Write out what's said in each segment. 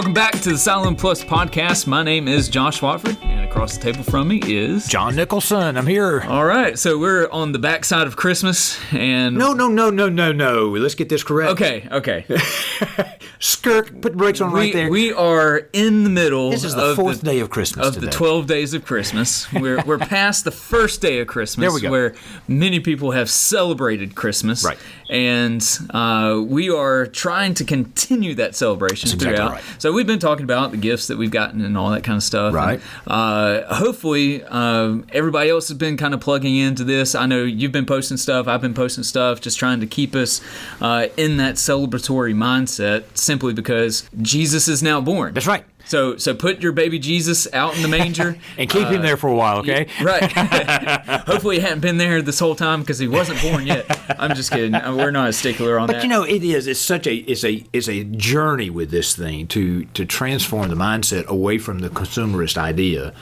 Welcome back to the Siloam Plus podcast. My name is Josh Watford, and across the table from me is... John Nicholson. I'm here. All right, so we're on the backside of Christmas, and... No. Let's get this correct. Okay. Skirk, put the brakes on right there. We are in the middle. This is the fourth day of Christmas of today. the 12 days of Christmas. We're past the first day of Christmas, there we go. Where many people have celebrated Christmas. Right. And we are trying to continue that celebration That's throughout. exactly right. So we've been talking about the gifts that we've gotten and all that kind of stuff. Right. And, hopefully, everybody else has been kind of plugging into this. I know you've been posting stuff. I've been posting stuff, just trying to keep us in that celebratory mindset, simply because Jesus is now born. That's right. So put your baby Jesus out in the manger. And keep him there for a while, okay? Right. Hopefully he hadn't been there this whole time because he wasn't born yet. I'm just kidding. We're not a stickler on that. But you know, it's a journey with this thing to transform the mindset away from the consumerist idea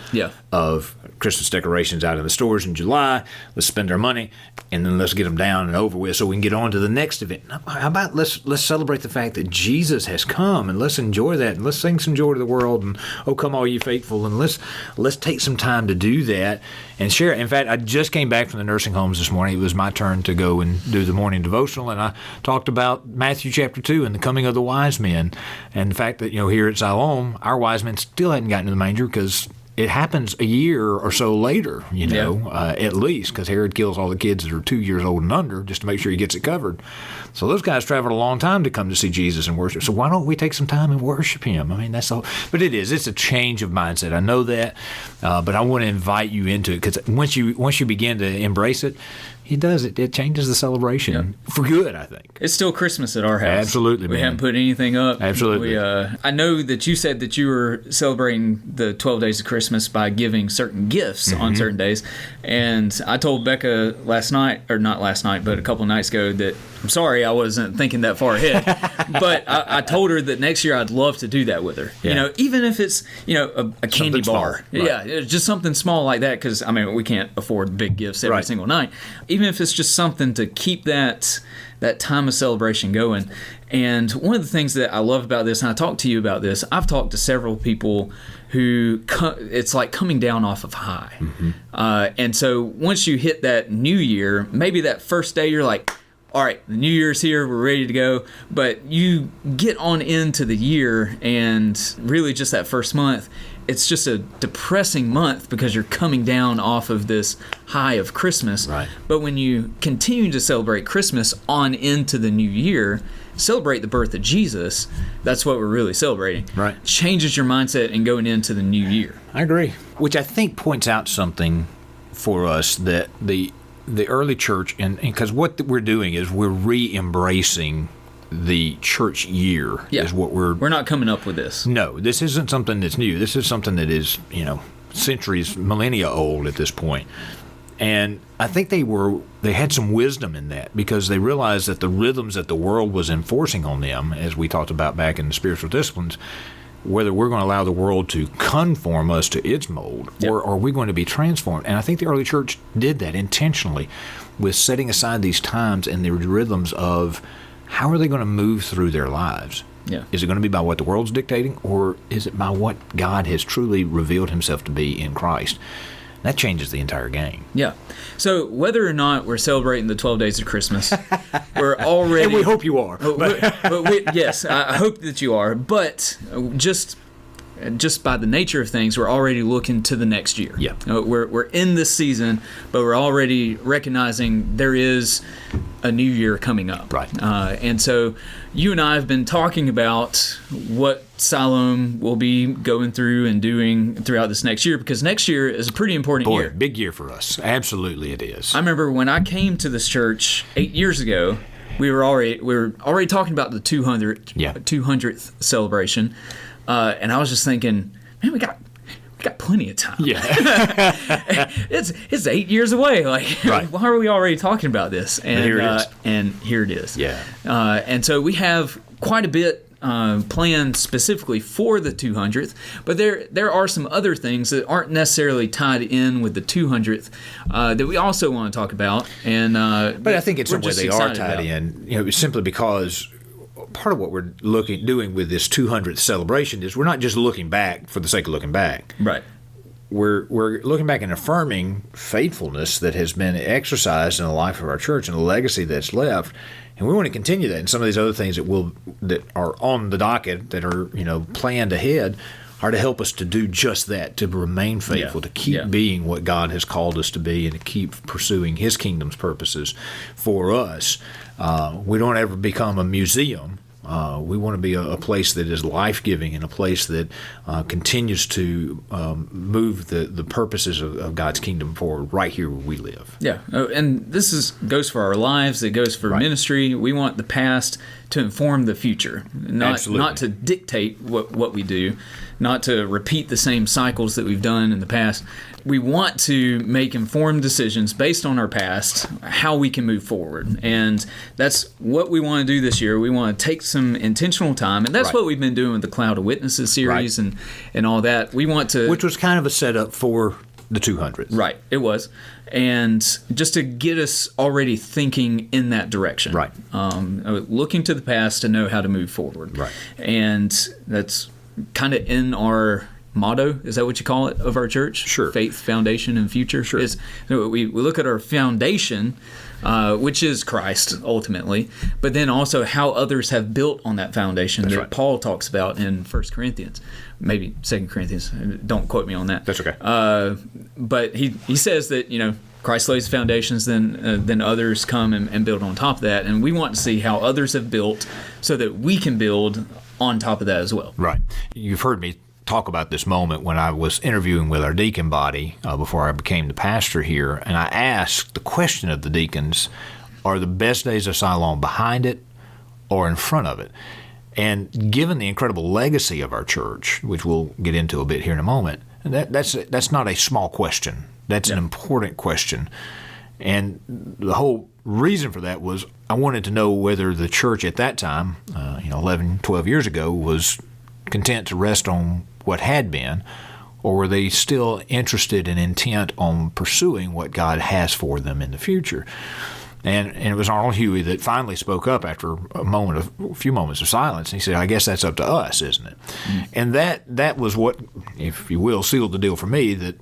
of Christmas decorations out in the stores in July. Let's spend our money and then let's get them down and over with so we can get on to the next event. How about let's celebrate the fact that Jesus has come, and let's enjoy that, and let's sing some joy to the world, and oh come all you faithful, and let's take some time to do that and share it. In fact, I just came back from the nursing homes this morning. It was my turn to go and do the morning devotional, and I talked about Matthew chapter 2 and the coming of the wise men, and the fact that, you know, here at Siloam, our wise men still hadn't gotten to the manger because it happens a year or so later, at least, because Herod kills all the kids that are 2 years old and under just to make sure he gets it covered. So those guys traveled a long time to come to see Jesus and worship. So why don't we take some time and worship him? I mean, that's all. But it's a change of mindset. I know that, but I want to invite you into it, because once you begin to embrace it, it changes the celebration for good, I think. It's still Christmas at our house. Absolutely, man. We haven't put anything up. Absolutely. I know that you said that you were celebrating the 12 days of Christmas by giving certain gifts on certain days. And I told Becca last night, or not last night, but a couple of nights ago, that I'm sorry I wasn't thinking that far ahead. But I told her that next year I'd love to do that with her. Yeah. You know, even if it's, a candy bar. Right. Yeah, just something small like that, because, I mean, we can't afford big gifts every single night. Even if it's just something to keep that time of celebration going. And one of the things that I love about this, and I talked to you about this, I've talked to several people who it's like coming down off of high. Mm-hmm. And so once you hit that new year, maybe that first day you're like, all right, the new year's here, we're ready to go. But you get on into the year, and really just that first month, it's just a depressing month because you're coming down off of this high of Christmas. Right. But when you continue to celebrate Christmas on into the new year, celebrate the birth of Jesus, that's what we're really celebrating. Right. Changes your mindset and going into the new year. I agree. Which I think points out something for us that the early church, and because what we're doing is we're re-embracing the church year is what we're not coming up with this. No, this isn't something that's new. This is something that is, centuries, millennia old at this point. And I think they had some wisdom in that, because they realized that the rhythms that the world was enforcing on them, as we talked about back in the spiritual disciplines, whether we're going to allow the world to conform us to its mold, or are we going to be transformed. And I think the early church did that intentionally with setting aside these times and the rhythms of how are they going to move through their lives? Yeah. Is it going to be by what the world's dictating, or is it by what God has truly revealed himself to be in Christ? That changes the entire game. Yeah. So whether or not we're celebrating the 12 days of Christmas, we're already... And we hope you are. Yes, I hope that you are. But just by the nature of things, we're already looking to the next year. Yeah. We're in this season, but we're already recognizing there is a new year coming up. Right. And so you and I have been talking about what Siloam will be going through and doing throughout this next year, because next year is a pretty important year. Big year for us. Absolutely it is. I remember when I came to this church 8 years ago, we were already talking about the 200th celebration. And I was just thinking, man, we got plenty of time. Yeah. it's 8 years away. Like, why are we already talking about this? And here it is. Yeah. And so we have quite a bit planned specifically for the 200th, but there are some other things that aren't necessarily tied in with the 200th that we also want to talk about. And but I think in some way they are tied in, simply because part of what we're doing with this 200th celebration is we're not just looking back for the sake of looking back. Right. We're looking back and affirming faithfulness that has been exercised in the life of our church and the legacy that's left, and we want to continue that. And some of these other things that are on the docket that are planned ahead are to help us to do just that, to remain faithful, to keep being what God has called us to be, and to keep pursuing His kingdom's purposes for us. We don't ever become a museum. We want to be a place that is life-giving and a place that continues to move the purposes of God's kingdom forward right here where we live. Yeah, and this goes for our lives. It goes for ministry. We want the past to inform the future, not to dictate what we do, not to repeat the same cycles that we've done in the past. We want to make informed decisions based on our past, how we can move forward. And that's what we want to do this year. We want to take some intentional time, and that's what we've been doing with the Cloud of Witnesses series and all that. We want to... Which was kind of a setup for the 200th. Right, it was. And just to get us already thinking in that direction. Right. Looking to the past to know how to move forward. Right. And that's kind of in our motto, is that what you call it, of our church? Sure. Faith, foundation, and future. Sure. We look at our foundation, which is Christ, ultimately, but then also how others have built on that foundation that Paul talks about in 1 Corinthians, maybe 2 Corinthians. Don't quote me on that. That's okay. But he says that, Christ lays foundations, then others come and build on top of that. And we want to see how others have built so that we can build on top of that as well. Right. You've heard me talk about this moment when I was interviewing with our deacon body before I became the pastor here, and I asked the question of the deacons, are the best days of Siloam behind it or in front of it? And given the incredible legacy of our church, which we'll get into a bit here in a moment, that's not a small question. That's an important question. And the whole reason for that was I wanted to know whether the church at that time, 11, 12 years ago, was content to rest on what had been, or were they still interested and intent on pursuing what God has for them in the future? And it was Arnold Huey that finally spoke up after a few moments of silence. And he said, I guess that's up to us, isn't it? Mm-hmm. And that was what, if you will, sealed the deal for me, that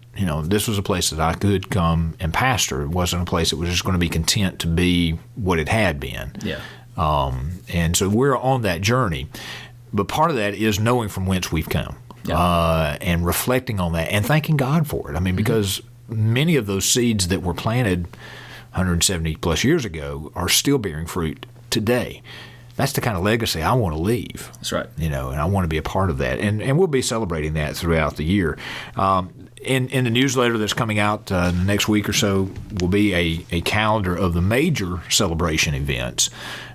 this was a place that I could come and pastor. It wasn't a place that was just going to be content to be what it had been. Yeah. And so we're on that journey. But part of that is knowing from whence we've come. And reflecting on that and thanking God for it. I mean, because many of those seeds that were planted 170 plus years ago are still bearing fruit today. That's the kind of legacy I want to leave. That's right. And I want to be a part of that. And we'll be celebrating that throughout the year. In the newsletter that's coming out in the next week or so will be a calendar of the major celebration events.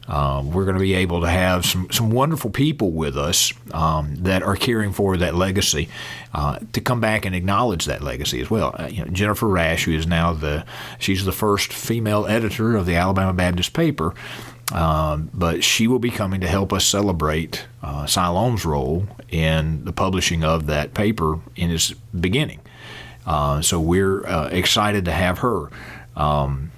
We're going to be able to have some wonderful people with us that are carrying forward that legacy to come back and acknowledge that legacy as well. Jennifer Rash, who is now she's the first female editor of the Alabama Baptist paper, but she will be coming to help us celebrate Siloam's role in the publishing of that paper in its beginning. So we're excited to have her.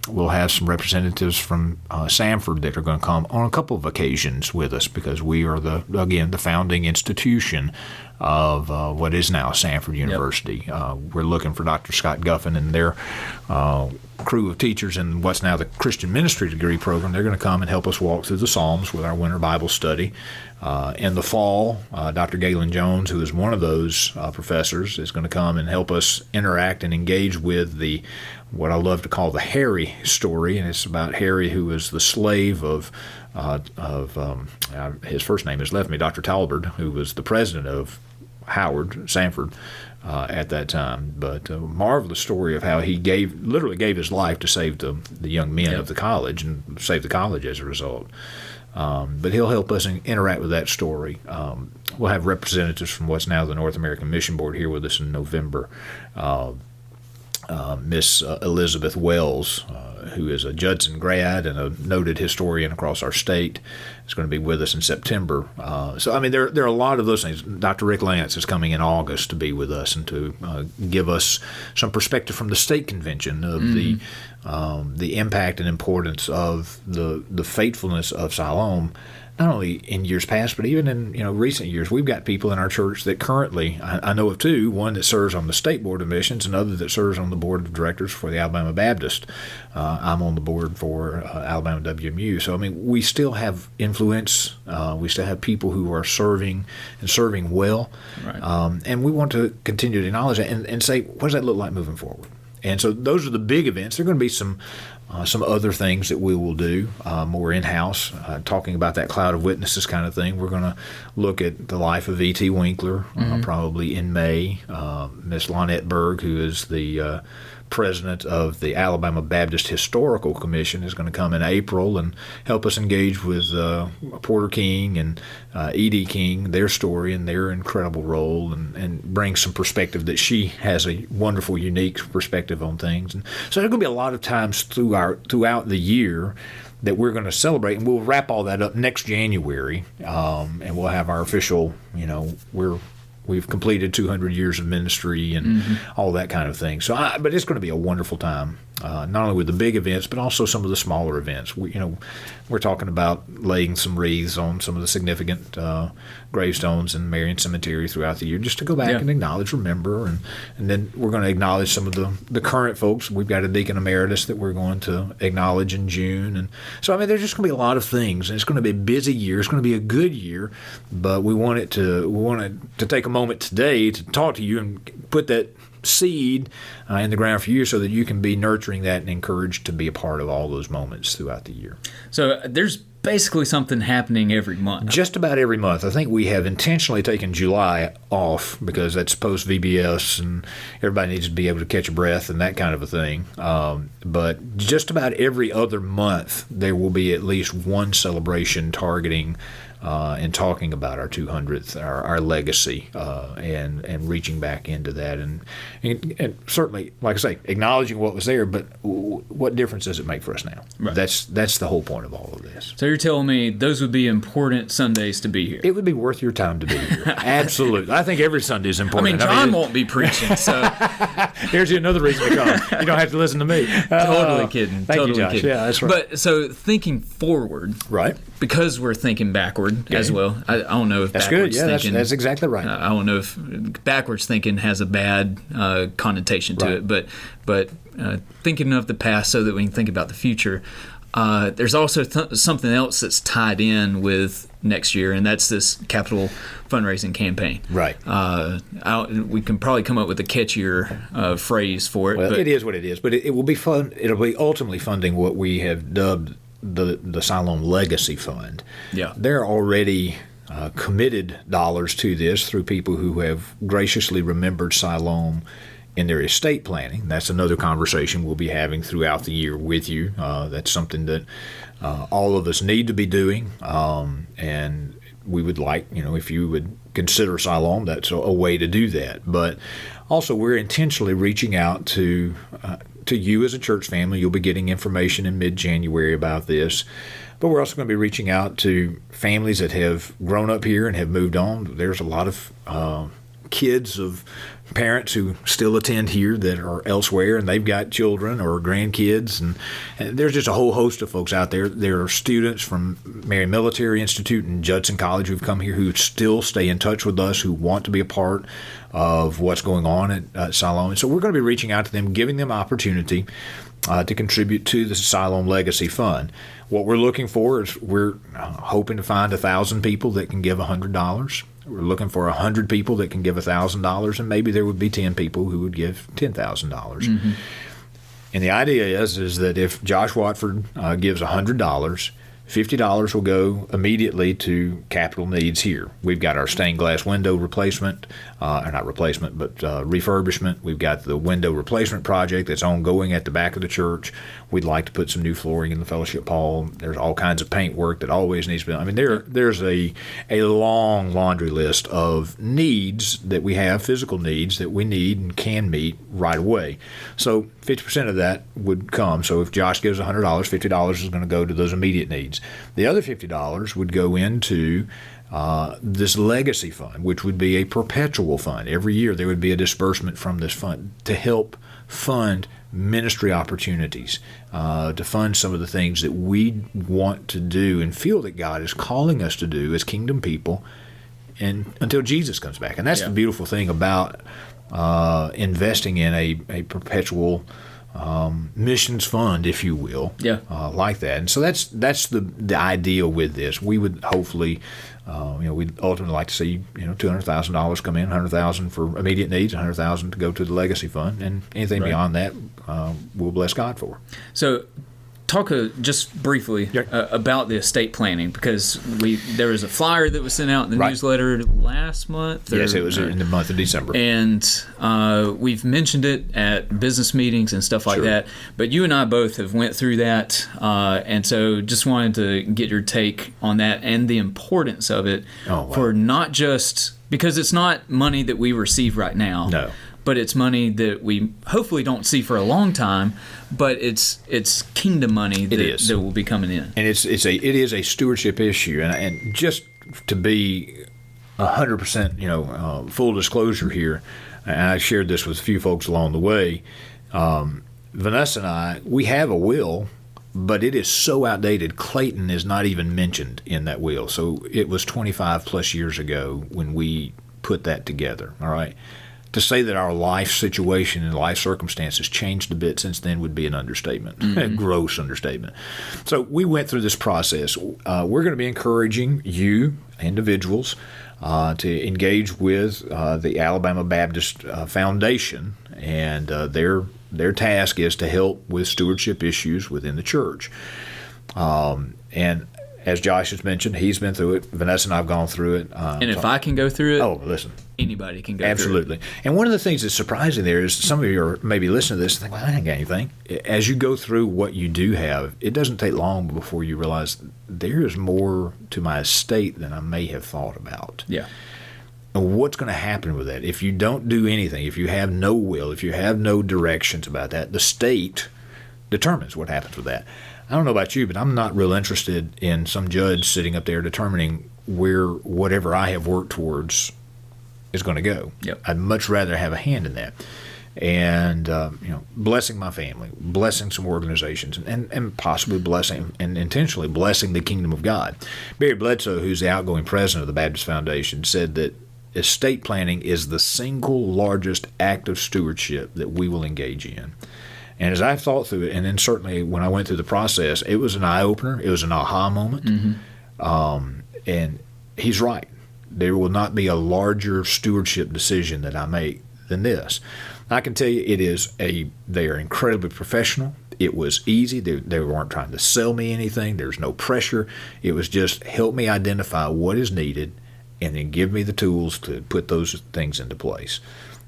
We'll have some representatives from Samford that are going to come on a couple of occasions with us because we are the founding institution of what is now Samford University. Yep. We're looking for Dr. Scott Guffin and their crew of teachers in what's now the Christian Ministry degree program. They're going to come and help us walk through the Psalms with our winter Bible study. In the fall, Dr. Galen Jones, who is one of those professors, is going to come and help us interact and engage with what I love to call the Harry story, and it's about Harry, who was the slave of his first name has left me, Dr. Talbert, who was the president of Howard, Samford, at that time. But a marvelous story of how he literally gave his life to save the young men of the college and save the college as a result. But he'll help us interact with that story. We'll have representatives from what's now the North American Mission Board here with us in November. Miss Elizabeth Wells, who is a Judson grad and a noted historian across our state, is going to be with us in September. So, I mean, there are a lot of those things. Dr. Rick Lance is coming in August to be with us and to give us some perspective from the state convention of the the impact and importance of the faithfulness of Siloam, not only in years past, but even in recent years. We've got people in our church that currently, I know of two, one that serves on the State Board of Missions, another that serves on the Board of Directors for the Alabama Baptist. I'm on the board for Alabama WMU. So, we still have influence. We still have people who are serving and serving well. Right. And we want to continue to acknowledge that and say, what does that look like moving forward? And so those are the big events. There are going to be some other things that we will do more in-house, talking about that cloud of witnesses kind of thing. We're going to look at the life of E.T. Winkler probably in May. Miss Lonette Berg, who is the president of the Alabama Baptist Historical Commission, is going to come in April and help us engage with Porter King and E.D. King, their story and their incredible role, and bring some perspective that she has a wonderful, unique perspective on things. And so there are going to be a lot of times throughout the year that we're going to celebrate, and we'll wrap all that up next January, and we'll have our official, we've completed 200 years of ministry and all that kind of thing. So, but it's going to be a wonderful time, not only with the big events, but also some of the smaller events. We're talking about laying some wreaths on some of the significant gravestones in Marion Cemetery throughout the year, just to go back and acknowledge, remember, and then we're going to acknowledge some of the current folks. We've got a deacon emeritus that we're going to acknowledge in June, and so there's just going to be a lot of things, and it's going to be a busy year. It's going to be a good year, but we want to take a moment today to talk to you and put that seed in the ground for you so that you can be nurturing that and encouraged to be a part of all those moments throughout the year. So there's basically something happening every month. Just about every month. I think we have intentionally taken July off because that's post VBS and everybody needs to be able to catch a breath and that kind of a thing. But just about every other month there will be at least one celebration targeting and talking about our 200th, our legacy, and reaching back into that, and certainly, like I say, acknowledging what was there. But what difference does it make for us now? Right. That's the whole point of all of this. So you're telling me those would be important Sundays to be here? It would be worth your time to be here. Absolutely. I think every Sunday is important. John won't be preaching, so here's another reason to come. You don't have to listen to me. Totally kidding. Thank totally you, Josh. kidding. Yeah, that's right. But so thinking forward, right? Because we're thinking backward as well. I don't know if that's backwards good. Yeah, thinking. That's exactly right. I don't know if backwards thinking has a bad connotation to it, but thinking of the past so that we can think about the future. There's also something else that's tied in with next year, and that's this capital fundraising campaign. Right. We can probably come up with a catchier phrase for it. Well, but it is what it is, but it will be fun. It'll be ultimately funding what we have dubbed the Siloam Legacy Fund. Yeah. There are already committed dollars to this through people who have graciously remembered Siloam in their estate planning. That's another conversation we'll be having throughout the year with you. That's something that all of us need to be doing, and we would like, if you would consider Siloam, that's a way to do that. But also, we're intentionally reaching out to you as a church family. You'll be getting information in mid-January about this. But we're also going to be reaching out to families that have grown up here and have moved on. There's a lot of kids of parents who still attend here that are elsewhere, and they've got children or grandkids, and there's just a whole host of folks out there. There are students from Marion Military Institute and Judson College who've come here who still stay in touch with us, who want to be a part of what's going on at Siloam. And so we're going to be reaching out to them, giving them opportunity to contribute to the Siloam Legacy Fund. What we're looking for is we're hoping to find 1,000 people that can give $100. We're looking for 100 people that can give $1,000, and maybe there would be 10 people who would give $10,000. Mm-hmm. And the idea is that if Josh Watford gives $100, $50 will go immediately to capital needs here. We've got our stained glass window replacement, not replacement, but refurbishment. We've got the window replacement project that's ongoing at the back of the church. We'd like to put some new flooring in the fellowship hall. There's all kinds of paint work that always needs to be done. I mean, there's a long laundry list of needs that we have, physical needs that we need and can meet right away. So 50% of that would come. So if Josh gives $100, $50 is going to go to those immediate needs. The other $50 would go into this legacy fund, which would be a perpetual fund. Every year there would be a disbursement from this fund to help fund ministry opportunities, to fund some of the things that we want to do and feel that God is calling us to do as kingdom people, and until Jesus comes back. And that's the beautiful thing about investing in a perpetual missions fund, if you will, like that. And so that's the ideal with this. We would hopefully, we'd ultimately like to see $200,000 come in, $100,000 for immediate needs, $100,000 to go to the legacy fund, and anything beyond that, we'll bless God for. So, talk just briefly about the estate planning, because there was a flyer that was sent out in the newsletter last month. Yes, it was in the month of December. And we've mentioned it at business meetings and stuff like that. But you and I both have went through that, and so just wanted to get your take on that and the importance of it for not just because it's not money that we receive right now. No. But it's money that we hopefully don't see for a long time, but it's kingdom money that will be coming in. And it is a stewardship issue, and just to be 100% full disclosure here, and I shared this with a few folks along the way. Vanessa and I, we have a will, but it is so outdated. Clayton is not even mentioned in that will. So it was 25 plus years ago when we put that together. All right. To say that our life situation and life circumstances changed a bit since then would be an understatement, a gross understatement. So we went through this process. We're going to be encouraging you, individuals, to engage with the Alabama Baptist Foundation, and their task is to help with stewardship issues within the church. And as Josh has mentioned, he's been through it. Vanessa and I have gone through it. And if I can go through it, anybody can go Absolutely. through it. And one of the things that's surprising there is some of you are maybe listening to this and think, well, I ain't got anything. As you go through what you do have, it doesn't take long before you realize there is more to my estate than I may have thought about. Yeah. And what's going to happen with that? If you don't do anything, if you have no will, if you have no directions about that, the state determines what happens with that. I don't know about you, but I'm not real interested in some judge sitting up there determining where whatever I have worked towards is going to go. Yep. I'd much rather have a hand in that. And, blessing my family, blessing some organizations, and possibly blessing and intentionally blessing the kingdom of God. Barry Bledsoe, who's the outgoing president of the Baptist Foundation, said that estate planning is the single largest act of stewardship that we will engage in. And as I thought through it, and then certainly when I went through the process, it was an eye-opener. It was an aha moment. And he's right. There will not be a larger stewardship decision that I make than this. I can tell you they are incredibly professional. It was easy. They weren't trying to sell me anything. There's no pressure. It was just help me identify what is needed and then give me the tools to put those things into place.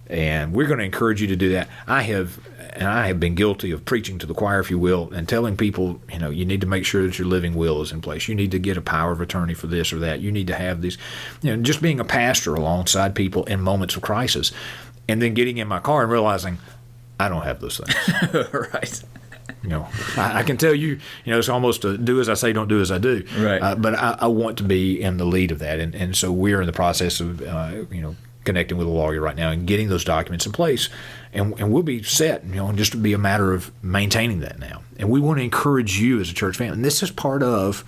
And we're going to encourage you to do that. I have been guilty of preaching to the choir, if you will, and telling people, you need to make sure that your living will is in place. You need to get a power of attorney for this or that. You need to have these, just being a pastor alongside people in moments of crisis, and then getting in my car and realizing I don't have those things. Right. I can tell you, it's almost a do as I say, don't do as I do. Right. But I want to be in the lead of that, and so we're in the process of, connecting with a lawyer right now and getting those documents in place, and we'll be set, and just to be a matter of maintaining that now. And we want to encourage you as a church family, and this is part of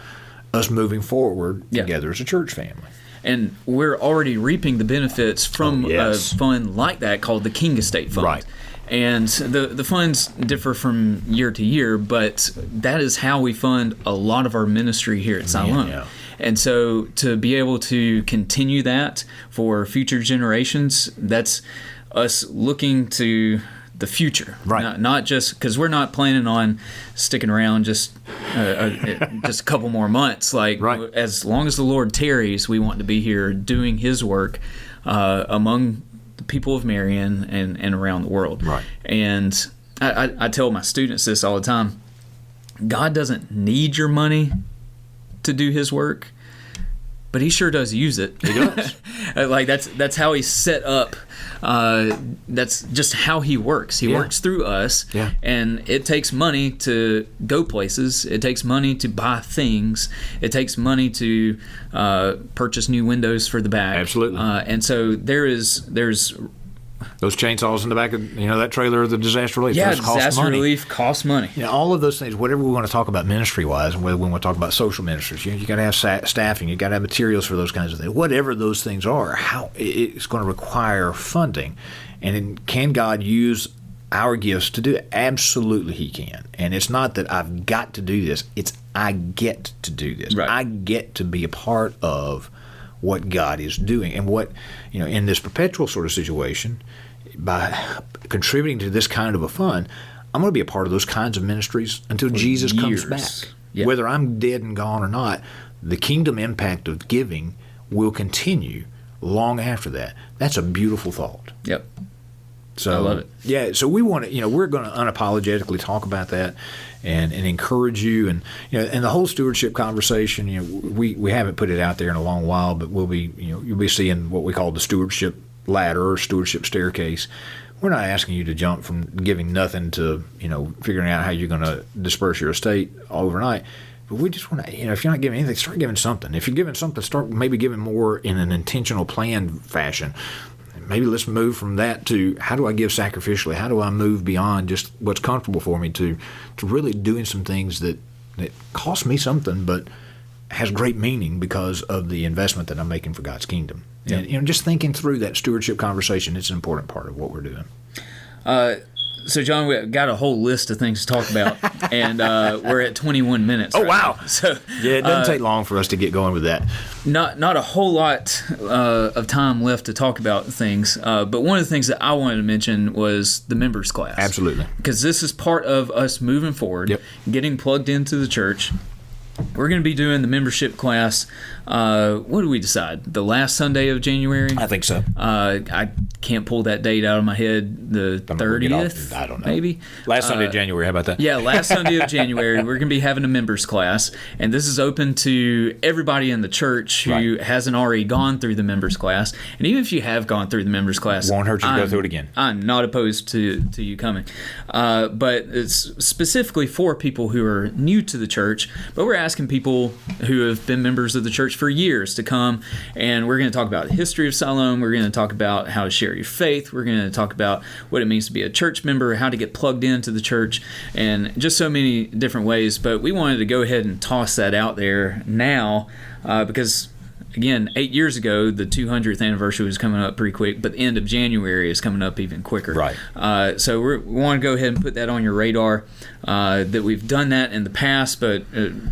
us moving forward together as a church family. And we're already reaping the benefits from a fund like that called the King Estate Fund. Right. And the funds differ from year to year, but that is how we fund a lot of our ministry here at Siloam. Yeah. And so to be able to continue that for future generations, that's us looking to the future. Right. Not just because we're not planning on sticking around just a couple more months. As long as the Lord tarries, we want to be here doing His work among the people of Marion and around the world. Right. And I tell my students this all the time. God doesn't need your money to do His work. but he sure does use it. He does. Like that's how he's set up. That's just how he works. He works through us, and it takes money to go places. It takes money to buy things. It takes money to purchase new windows for the back. Absolutely. And so there's those chainsaws in the back of that trailer, the disaster relief. Yeah, those cost disaster money. relief costs money. All of those things, whatever we want to talk about ministry-wise, and whether we want to talk about social ministries, you got to have staffing, you got to have materials for those kinds of things. Whatever those things are, how it's going to require funding. And then can God use our gifts to do it? Absolutely he can. And it's not that I've got to do this. It's I get to do this. Right. I get to be a part of what God is doing. And what, in this perpetual sort of situation, by contributing to this kind of a fund, I'm going to be a part of those kinds of ministries until Jesus comes back. Yep. Whether I'm dead and gone or not, the kingdom impact of giving will continue long after that. That's a beautiful thought. Yep. So, I love it. Yeah, so we want to, we're going to unapologetically talk about that and encourage you. And, and the whole stewardship conversation, we haven't put it out there in a long while, but we'll be, you'll be seeing what we call the stewardship ladder or stewardship staircase. We're not asking you to jump from giving nothing to, figuring out how you're going to disperse your estate overnight. But we just want to, if you're not giving anything, start giving something. If you're giving something, start maybe giving more in an intentional, planned fashion. Maybe let's move from that to how do I give sacrificially? How do I move beyond just what's comfortable for me to really doing some things that cost me something but has great meaning because of the investment that I'm making for God's kingdom. Yeah. And just thinking through that stewardship conversation, it's an important part of what we're doing. So, John, we've got a whole list of things to talk about, and we're at 21 minutes. Oh, wow. Now. So, yeah, it doesn't take long for us to get going with that. Not a whole lot of time left to talk about things, but one of the things that I wanted to mention was the members class. Absolutely. Because this is part of us moving forward, getting plugged into the church. We're going to be doing the membership class, what did we decide? The last Sunday of January? I think so. I can't pull that date out of my head. The 30th? I don't know. Maybe? Last Sunday of January, how about that? Yeah, last Sunday of January, we're going to be having a members class, and this is open to everybody in the church who hasn't already gone through the members class. And even if you have gone through the members class, won't hurt you to go through it again. I'm not opposed to you coming. But it's specifically for people who are new to the church, but we're asking people who have been members of the church for years to come, and we're going to talk about the history of Siloam. We're going to talk about how to share your faith. We're going to talk about what it means to be a church member, how to get plugged into the church, and just so many different ways. But we wanted to go ahead and toss that out there now because, again, 8 years ago, the 200th anniversary was coming up pretty quick, but the end of January is coming up even quicker. Right. So we want to go ahead and put that on your radar, that we've done that in the past, but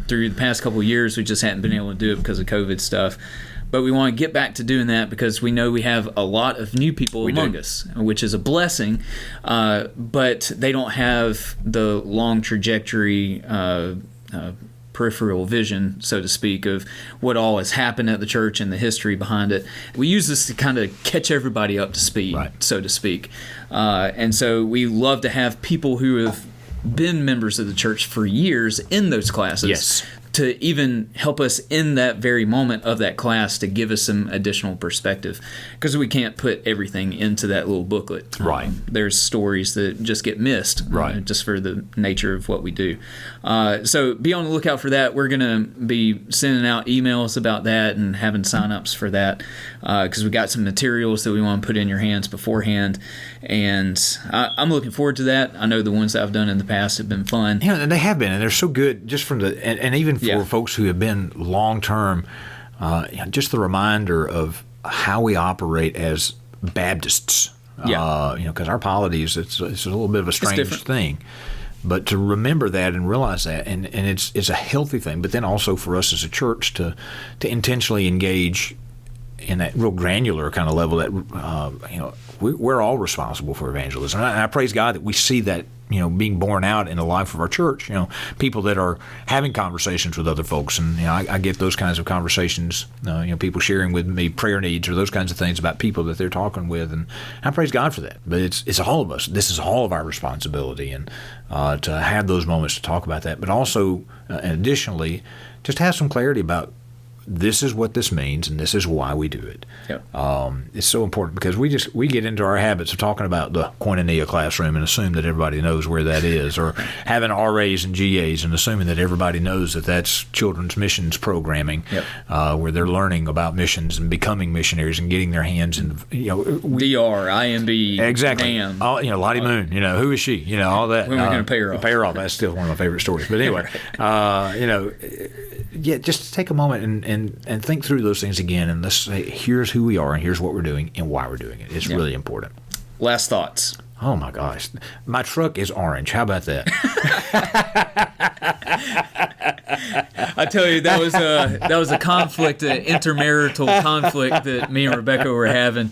through the past couple of years, we just hadn't been able to do it because of COVID stuff. But we want to get back to doing that because we know we have a lot of new people among us, which is a blessing, but they don't have the long trajectory peripheral vision, so to speak, of what all has happened at the church and the history behind it. We use this to kind of catch everybody up to speed, so to speak. And so we love to have people who have been members of the church for years in those classes to even help us in that very moment of that class to give us some additional perspective, because we can't put everything into that little booklet. Right. There's stories that just get missed, just for the nature of what we do. So be on the lookout for that. We're going to be sending out emails about that and having sign-ups for that, because we got some materials that we want to put in your hands beforehand, and I'm looking forward to that. I know the ones that I've done in the past have been fun. Yeah, and they have been, and they're so good just from the and even for folks who have been long-term, just the reminder of how we operate as Baptists. Because our polity is it's a little bit of a strange thing. But to remember that and realize that, and it's a healthy thing, but then also for us as a church to intentionally engage in that real granular kind of level that, we're all responsible for evangelism. And I praise God that we see that, being borne out in the life of our church, people that are having conversations with other folks. And, I get those kinds of conversations, people sharing with me prayer needs or those kinds of things about people that they're talking with. And I praise God for that. But it's all of us. This is all of our responsibility. And to have those moments to talk about that. But also, additionally, just have some clarity about this is what this means, and this is why we do it. Yep. It's so important because we get into our habits of talking about the Koinonia classroom and assume that everybody knows where that is, or having RAs and GAs and assuming that everybody knows that that's children's missions programming, where they're learning about missions and becoming missionaries and getting their hands in, DR, IMB, exactly. NAM. Lottie Moon, who is she? All that. When we're going to pay her off. Pay her off. That's still one of my favorite stories. But anyway, just take a moment and think through those things again, and let's say, here's who we are, and here's what we're doing, and why we're doing it. It's really important. Last thoughts. Oh my gosh, my truck is orange. How about that? I tell you, that was a conflict, an intermarital conflict that me and Rebecca were having.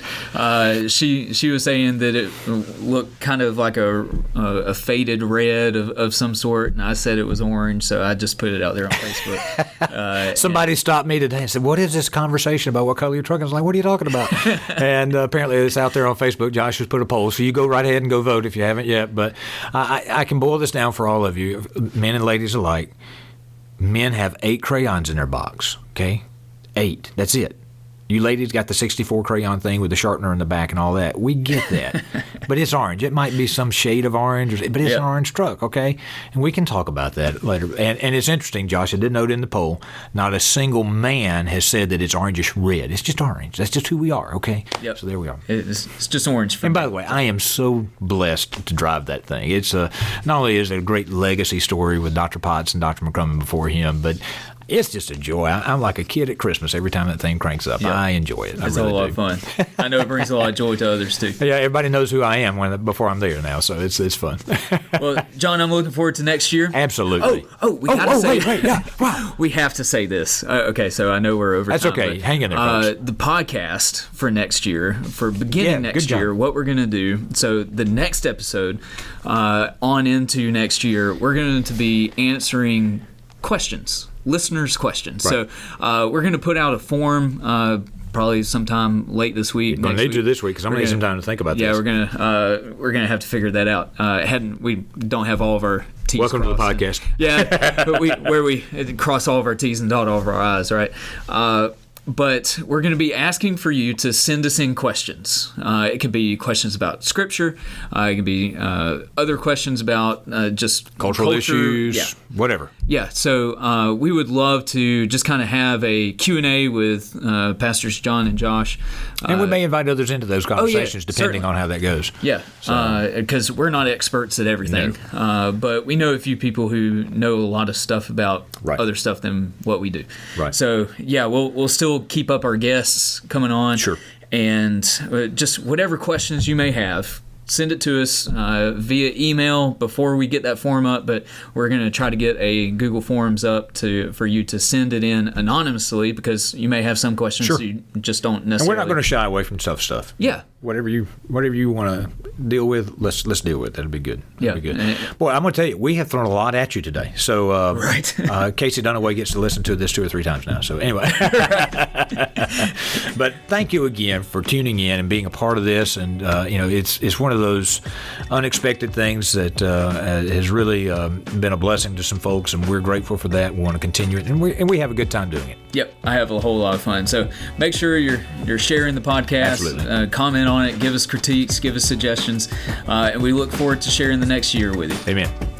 She was saying that it looked kind of like a faded red of some sort, and I said it was orange, so I just put it out there on Facebook. Somebody stopped me today and said, "What is this conversation about what color your truck is?" I was like, "What are you talking about?" And apparently it's out there on Facebook. Josh has put a poll, so you go right ahead and go vote if you haven't yet. But I can boil this down for all of you, men and ladies alike. Men have 8 crayons in their box, okay? 8. That's it. You ladies got the 64 crayon thing with the sharpener in the back and all that. We get that. But it's orange. It might be some shade of orange, but it's an orange truck, okay? And we can talk about that later. And it's interesting, Josh, I did note in the poll, not a single man has said that it's orangish red. It's just orange. That's just who we are, okay? Yep. So there we are. It's just orange for me. And by the way, I am so blessed to drive that thing. It's not only is it a great legacy story with Dr. Potts and Dr. McCrummon before him, but it's just a joy. I'm like a kid at Christmas every time that thing cranks up. Yep. I enjoy it. It's a lot of fun. I know it brings a lot of joy to others too. Yeah, everybody knows who I am before I'm there now, so it's fun. Well, John, I'm looking forward to next year. Absolutely. We gotta say. Wait, yeah. Wow. We have to say this. Okay, so I know we're over. That's time, okay. But, hang in there, folks. The podcast for next year, for beginning next year, what we're gonna do. So the next episode, on into next year, we're going to be answering questions. Listeners' questions. Right. So we're going to put out a form probably sometime late this week. You're going to need to this week because I'm going to need some time to think about this. Yeah, we're gonna have to figure that out. We don't have all of our T's Welcome crossed. to the podcast. Yeah, but we cross all of our T's and dot all of our I's, right? But we're going to be asking for you to send us in questions. It could be questions about Scripture. It could be other questions about just cultural issues, whatever. Yeah, so we would love to just kind of have a Q&A with Pastors John and Josh. And we may invite others into those conversations depending on how that goes. Yeah, because we're not experts at everything. No. But we know a few people who know a lot of stuff about other stuff than what we do. Right. So, yeah, we'll still keep up our guests coming on. Sure. And just whatever questions you may have, send it to us via email before we get that form up, but we're going to try to get a Google Forms up for you to send it in anonymously because you may have some questions you just don't necessarily. And we're not going to shy away from tough stuff. Yeah. Whatever you want to deal with, let's deal with it. That'll be good. That'll be good. Boy, I'm going to tell you, we have thrown a lot at you today. So Casey Dunaway gets to listen to this 2 or 3 times now. So anyway. But thank you again for tuning in and being a part of this. And it's one of those unexpected things that has really been a blessing to some folks, and we're grateful for that. We want to continue it, and we have a good time doing it. Yep, I have a whole lot of fun. So make sure you're sharing the podcast, comment on it, give us critiques, give us suggestions, and we look forward to sharing the next year with you. Amen.